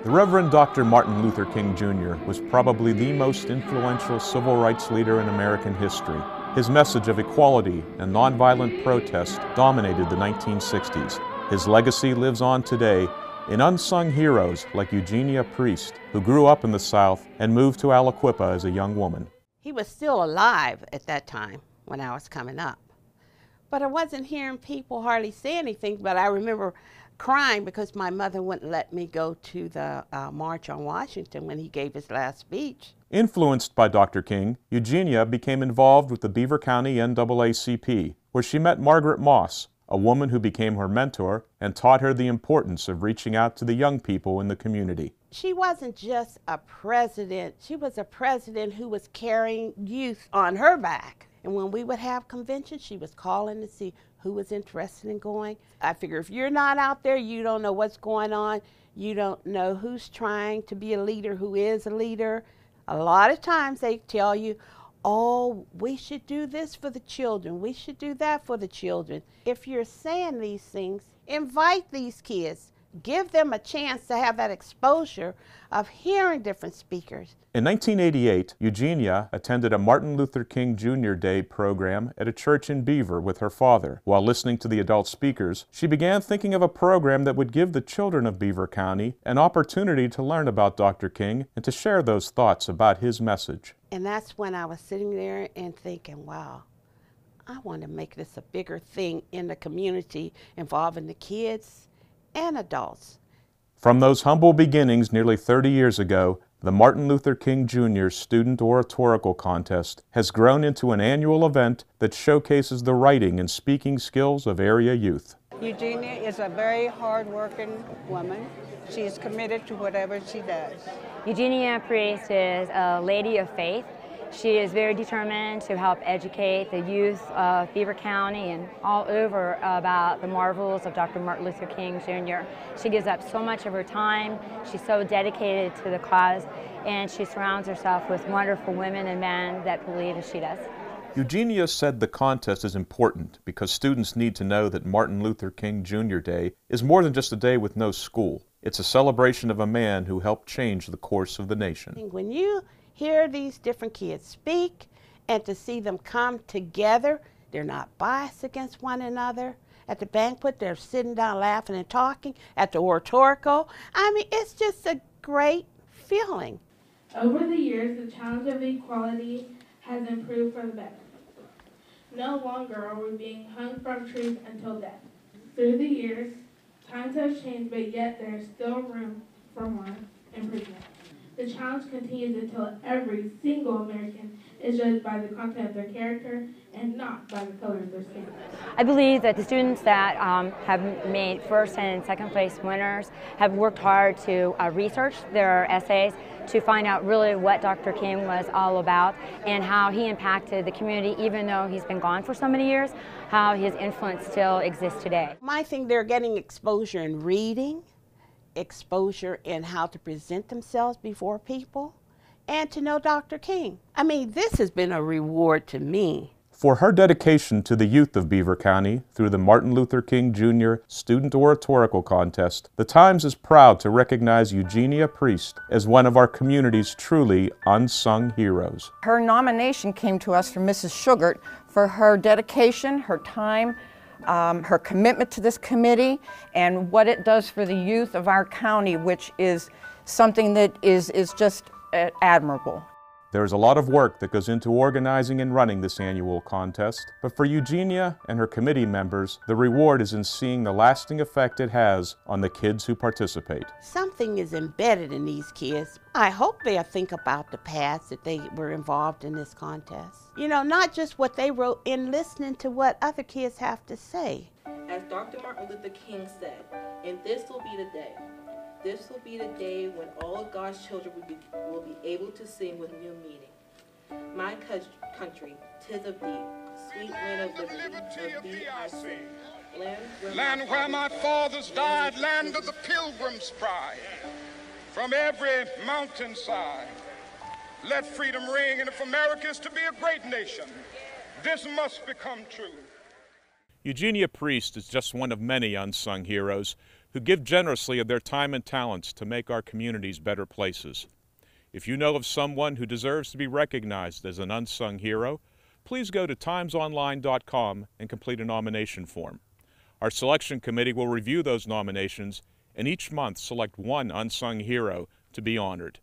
The Reverend Dr. Martin Luther King Jr. was probably the most influential civil rights leader in American history. His message of equality and nonviolent protest dominated the 1960s. His legacy lives on today in unsung heroes like Eugenia Priest, who grew up in the South and moved to Aliquippa as a young woman. He was still alive at that time when I was coming up. But I wasn't hearing people hardly say anything, but I remember crying because my mother wouldn't let me go to the March on Washington when he gave his last speech. Influenced by Dr. King, Eugenia became involved with the Beaver County NAACP, where she met Margaret Moss, a woman who became her mentor and taught her the importance of reaching out to the young people in the community. She wasn't just a president, she was a president who was carrying youth on her back. And when we would have conventions, she was calling to see who was interested in going. I figure if you're not out there, you don't know what's going on. You don't know who's trying to be a leader, who is a leader. A lot of times they tell you, oh, we should do this for the children. We should do that for the children. If you're saying these things, invite these kids. Give them a chance to have that exposure of hearing different speakers. In 1988, Eugenia attended a Martin Luther King Jr. Day program at a church in Beaver with her father. While listening to the adult speakers, she began thinking of a program that would give the children of Beaver County an opportunity to learn about Dr. King and to share those thoughts about his message. And that's when I was sitting there and thinking, wow, I want to make this a bigger thing in the community involving the kids and adults. From those humble beginnings nearly 30 years ago, the Martin Luther King Jr. Student Oratorical Contest has grown into an annual event that showcases the writing and speaking skills of area youth. Eugenia is a very hard-working woman. She is committed to whatever she does. Eugenia Priest is a lady of faith. She is very determined to help educate the youth of Beaver County and all over about the marvels of Dr. Martin Luther King Jr. She gives up so much of her time. She's so dedicated to the cause, and she surrounds herself with wonderful women and men that believe as she does. Eugenia said the contest is important because students need to know that Martin Luther King Jr. Day is more than just a day with no school. It's a celebration of a man who helped change the course of the nation. When you hear these different kids speak and to see them come together, they're not biased against one another. At the banquet, they're sitting down laughing and talking. At the oratorical, I mean, it's just a great feeling. Over the years, the challenge of equality has improved for the better. No longer are we being hung from trees until death. Through the years, times have changed, but yet there is still room for more improvement. The challenge continues until every single American is judged by the content of their character and not by the color of their skin. I believe that the students that have made first and second place winners have worked hard to research their essays to find out really what Dr. King was all about and how he impacted the community, even though he's been gone for so many years, how his influence still exists today. I think they're getting exposure in reading, exposure in how to present themselves before people, and to know Dr. King. I mean, this has been a reward to me. For her dedication to the youth of Beaver County through the Martin Luther King Jr. Student Oratorical Contest, the Times is proud to recognize Eugenia Priest as one of our community's truly unsung heroes. Her nomination came to us from Mrs. Sugart for her dedication, her time, her commitment to this committee, and what it does for the youth of our county, which is something that is just admirable. There is a lot of work that goes into organizing and running this annual contest, but for Eugenia and her committee members, the reward is in seeing the lasting effect it has on the kids who participate. Something is embedded in these kids. I hope they'll think about the past that they were involved in this contest. You know, not just what they wrote, in listening to what other kids have to say. As Dr. Martin Luther King said, and this will be the day. This will be the day when all of God's children will be able to sing with new meaning. My country, 'tis of thee, sweet land of liberty, of thee I sing. Land where my fathers died, land of the pilgrim's pride. From every mountainside, let freedom ring, and if America is to be a great nation, this must become true. Eugenia Priest is just one of many unsung heroes who give generously of their time and talents to make our communities better places. If you know of someone who deserves to be recognized as an unsung hero, please go to timesonline.com and complete a nomination form. Our selection committee will review those nominations and each month select one unsung hero to be honored.